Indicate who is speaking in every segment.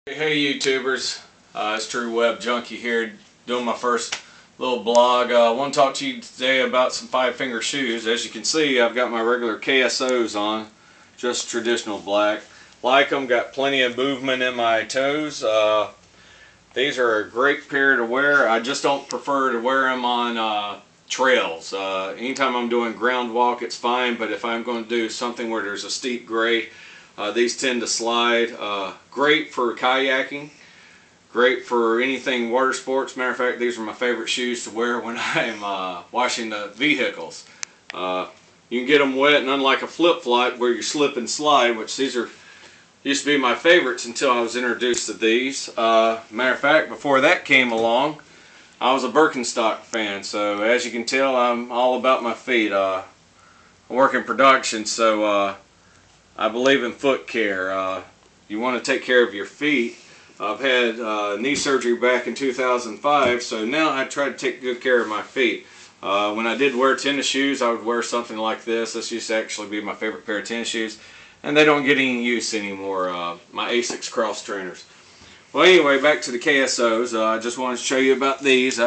Speaker 1: Hey YouTubers, it's True Web Junkie here doing my first little blog. I want to talk to you today about some five-finger shoes. As you can see, I've got my regular KSOs on, just traditional black. Like them, got plenty of movement in my toes. These are a great pair to wear. I just don't prefer to wear them on trails. Anytime I'm doing ground walk, it's fine, but if I'm going to do something where there's a steep grade, these tend to slide. Great for kayaking, great for anything water sports. Matter of fact, these are my favorite shoes to wear when I'm washing the vehicles. You can get them wet, and unlike a flip-flop where you slip and slide, which these are used to be my favorites until I was introduced to these. Matter of fact, before that came along, I was a Birkenstock fan, so as you can tell, I'm all about my feet. I work in production, so I believe in foot care. You want to take care of your feet. I've had knee surgery back in 2005, so now I try to take good care of my feet. When I did wear tennis shoes, I would wear something like this. This used to actually be my favorite pair of tennis shoes, and they don't get any use anymore, my Asics cross trainers. Well, anyway, back to the KSOs. I just wanted to show you about these.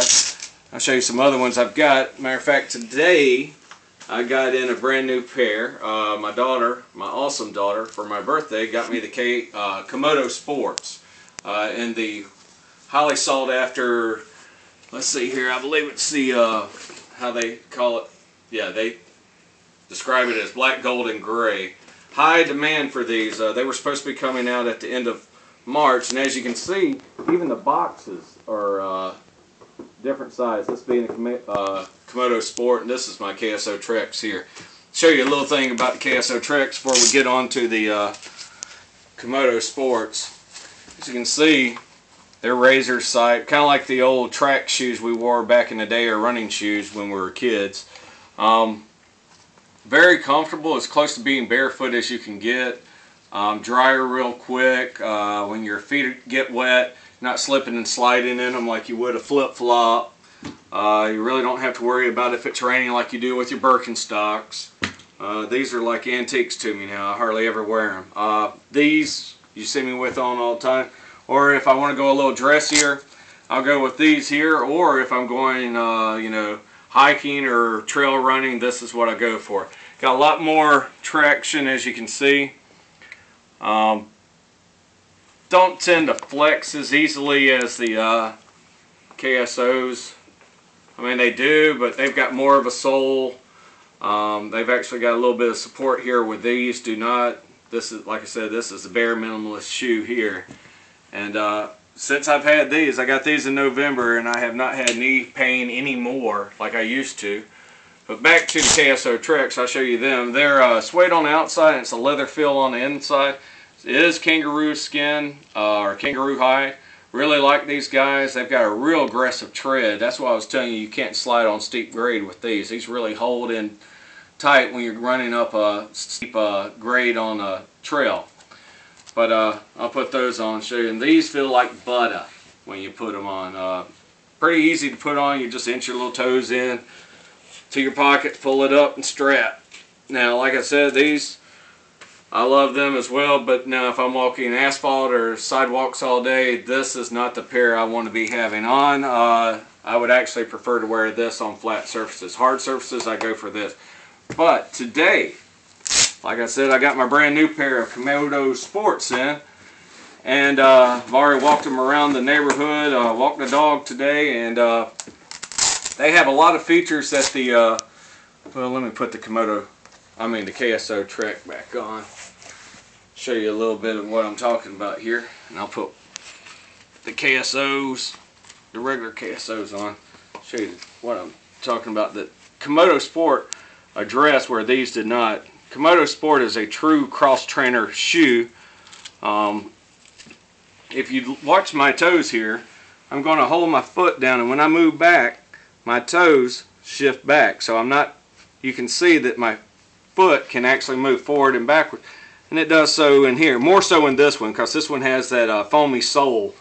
Speaker 1: I'll show you some other ones I've got. Matter of fact, today I got in a brand new pair. My daughter, my awesome daughter, for my birthday got me the Komodo Sports in the highly sought after, let's see here, I believe it's the, how they call it, yeah, they describe it as black, gold, and gray. High demand for these. They were supposed to be coming out at the end of March, and as you can see, even the boxes are different size. This being a Komodo Sport, and this is my KSO Trex here. Show you a little thing about the KSO Trex before we get on to the Komodo Sports. As you can see, they're razor sight, kind of like the old track shoes we wore back in the day, or running shoes when we were kids. Very comfortable, as close to being barefoot as you can get. Dryer real quick. When your feet get wet, not slipping and sliding in them like you would a flip-flop. You really don't have to worry about if it's raining like you do with your Birkenstocks. These are like antiques to me now. I hardly ever wear them. These you see me with on all the time. Or if I want to go a little dressier, I'll go with these here. Or if I'm going, you know, hiking or trail running, this is what I go for. Got a lot more traction, as you can see. Don't tend to flex as easily as the KSOs. I mean, they do, but they've got more of a sole. They've actually got a little bit of support here with these. Do not. This is, like I said, this is the bare minimalist shoe here. And since I've had these, I got these in November, and I have not had knee pain anymore like I used to. But back to the KSO Trex, I'll show you them. They're suede on the outside, and it's a leather feel on the inside. It is kangaroo skin, or kangaroo hide. Really like these guys. They've got a real aggressive tread. That's why I was telling you can't slide on steep grade with these. These really hold in tight when you're running up a steep grade on a trail. But I'll put those on and show you. And these feel like butter when you put them on. Pretty easy to put on. You just inch your little toes in to your pocket, pull it up, and strap. Now, like I said, these, I love them as well, but now if I'm walking asphalt or sidewalks all day, this is not the pair I want to be having on. I would actually prefer to wear this on flat surfaces. Hard surfaces, I go for this. But today, like I said, I got my brand new pair of Komodo Sports in, and I've already walked them around the neighborhood, walked the dog today, and they have a lot of features that the, well, let me put the the KSO Trek back on. Show you a little bit of what I'm talking about here. And I'll put the KSOs, the regular KSOs on. Show you what I'm talking about. The Komodo Sport address where these did not. Komodo Sport is a true cross-trainer shoe. If you watch my toes here, I'm going to hold my foot down, and when I move back, my toes shift back. So I'm not, you can see that my foot can actually move forward and backward, and it does so in here, more so in this one, because this one has that foamy sole,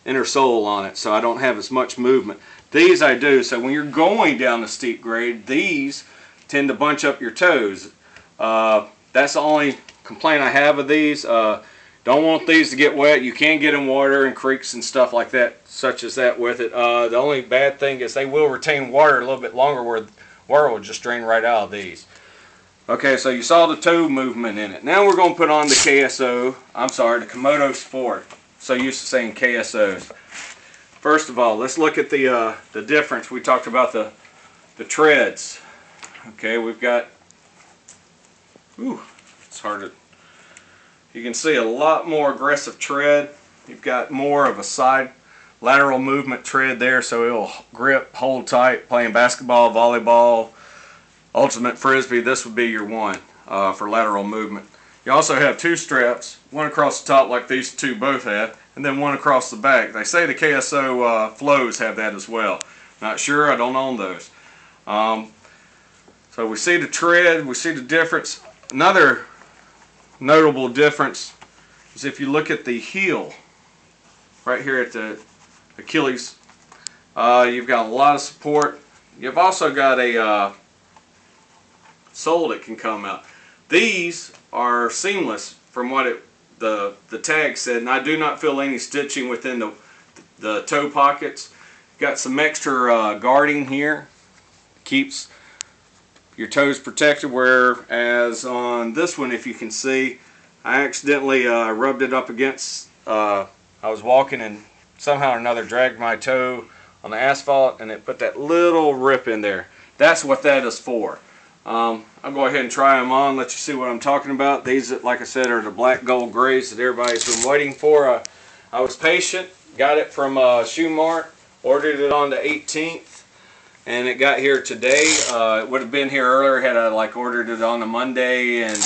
Speaker 1: inner sole on it, so I don't have as much movement. These I do, so when you're going down the steep grade, these tend to bunch up your toes. That's the only complaint I have of these. Don't want these to get wet. You can get in water and creeks and stuff like that, such as that with it. The only bad thing is they will retain water a little bit longer, where water will just drain right out of these. Okay, so you saw the toe movement in it. Now we're going to put on the the Komodo Sport. So used to saying KSOs. First of all, let's look at the difference. We talked about the treads. Okay, we've got, it's hard to, you can see a lot more aggressive tread. You've got more of a side lateral movement tread there, so it'll grip, hold tight, playing basketball, volleyball, ultimate frisbee. This would be your one for lateral movement. You also have two straps, one across the top like these two both have, and then one across the back. They say the KSO flows have that as well. Not sure, I don't own those. So we see the tread, we see the difference. Another notable difference is if you look at the heel right here at the Achilles. You've got a lot of support. You've also got a sole that can come out. These are seamless from what the tag said, and I do not feel any stitching within the toe pockets. Got some extra guarding here, keeps your toes protected, whereas on this one, if you can see, I accidentally rubbed it up against, I was walking and somehow or another dragged my toe on the asphalt and it put that little rip in there. That's what that is for. I'll go ahead and try them on, let you see what I'm talking about. These, like I said, are the black gold grays that everybody's been waiting for. I was patient, got it from Shoe Mart, ordered it on the 18th. And it got here today. It would have been here earlier had I ordered it on a Monday, and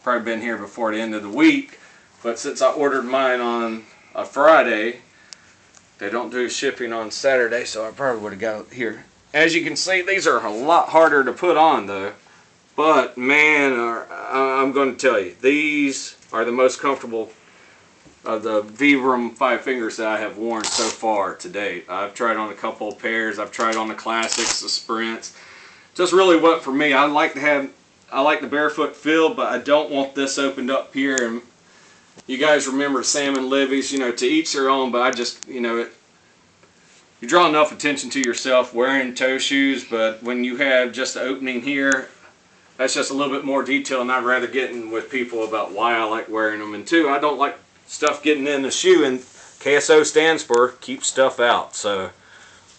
Speaker 1: probably been here before the end of the week. But since I ordered mine on a Friday, they don't do shipping on Saturday, so I probably would have got it here. As you can see, these are a lot harder to put on though. But man, I'm going to tell you, these are the most comfortable of the Vibram 5 fingers that I have worn so far to date. I've tried on a couple of pairs. I've tried on the classics, the sprints. Just really what for me. I like the barefoot feel, but I don't want this opened up here. And you guys remember Sam and Livy's, to each their own. But I just, you draw enough attention to yourself wearing toe shoes, but when you have just the opening here, that's just a little bit more detail, and I'd rather get in with people about why I like wearing them. And two, I don't like stuff getting in the shoe, and KSO stands for keep stuff out. So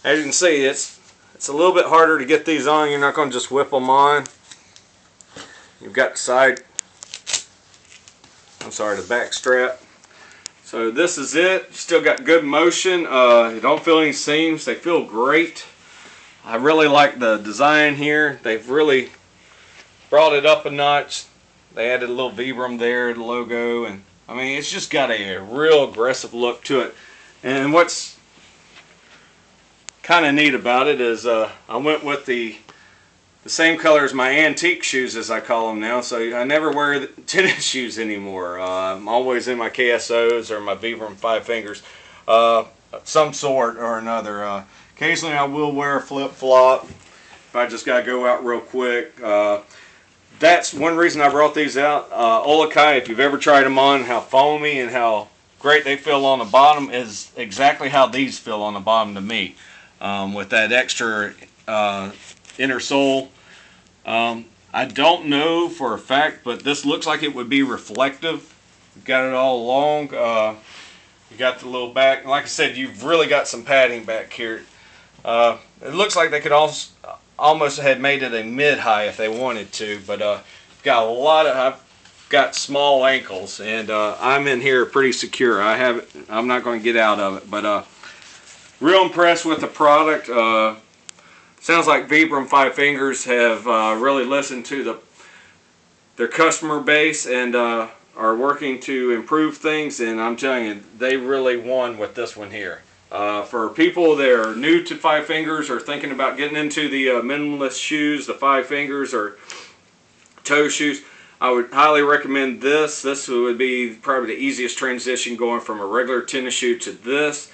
Speaker 1: as you can see, it's a little bit harder to get these on. You're not going to just whip them on. You've got the the back strap. So this is it. You still got good motion. You don't feel any seams. They feel great. I really like the design here. They've really brought it up a notch. They added a little Vibram there, the logo, and I mean, it's just got a real aggressive look to it. And what's kind of neat about it is I went with the same color as my antique shoes, as I call them now. So I never wear the tennis shoes anymore. I'm always in my KSOs or my Vibram 5 fingers, some sort or another. Occasionally I will wear a flip-flop if I just got to go out real quick. That's one reason I brought these out. Olakai, if you've ever tried them on, how foamy and how great they feel on the bottom is exactly how these feel on the bottom to me. With that extra inner sole. I don't know for a fact, but this looks like it would be reflective. You've got it all along. You got the little back. Like I said, you've really got some padding back here. It looks like they could also almost have made it a mid-high if they wanted to, but I've got small ankles, and I'm in here pretty secure. I'm not going to get out of it, but real impressed with the product. Sounds like Vibram 5 fingers have really listened to their customer base and are working to improve things, and I'm telling you, they really won with this one here. For people that are new to 5 fingers or thinking about getting into the minimalist shoes, the 5 fingers or toe shoes, I would highly recommend this. This would be probably the easiest transition going from a regular tennis shoe to this.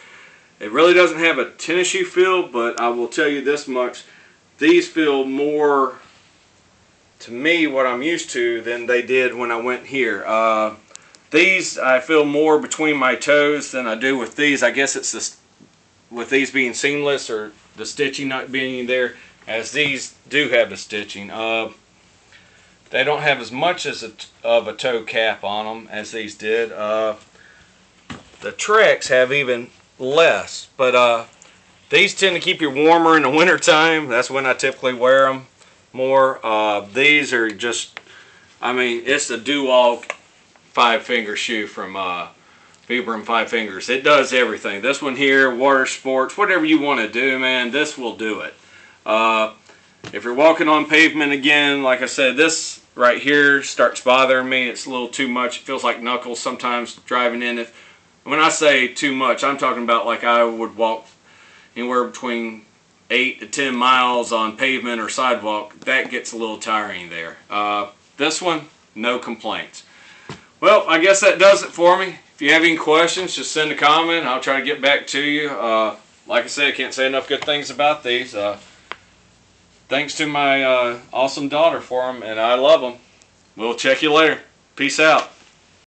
Speaker 1: It really doesn't have a tennis shoe feel, but I will tell you this much. These feel more, to me, what I'm used to than they did when I went here. These I feel more between my toes than I do with these. I guess it's this, with these being seamless or the stitching not being there, as these do have the stitching. They don't have as much as of a toe cap on them as these did. The Treks have even less, but these tend to keep you warmer in the winter time. That's when I typically wear them more. These are just, I mean, it's the do-all 5-finger shoe from Vibram 5 Fingers. It does everything. This one here, water sports, whatever you want to do, man, this will do it. If you're walking on pavement again, like I said, this right here starts bothering me. It's a little too much. It feels like knuckles sometimes driving in. When I say too much, I'm talking about like I would walk anywhere between 8 to 10 miles on pavement or sidewalk. That gets a little tiring there. This one, no complaints. Well, I guess that does it for me. If you have any questions, just send a comment. I'll try to get back to you. Like I said, I can't say enough good things about these. Thanks to my awesome daughter for them, and I love them. We'll check you later. Peace out.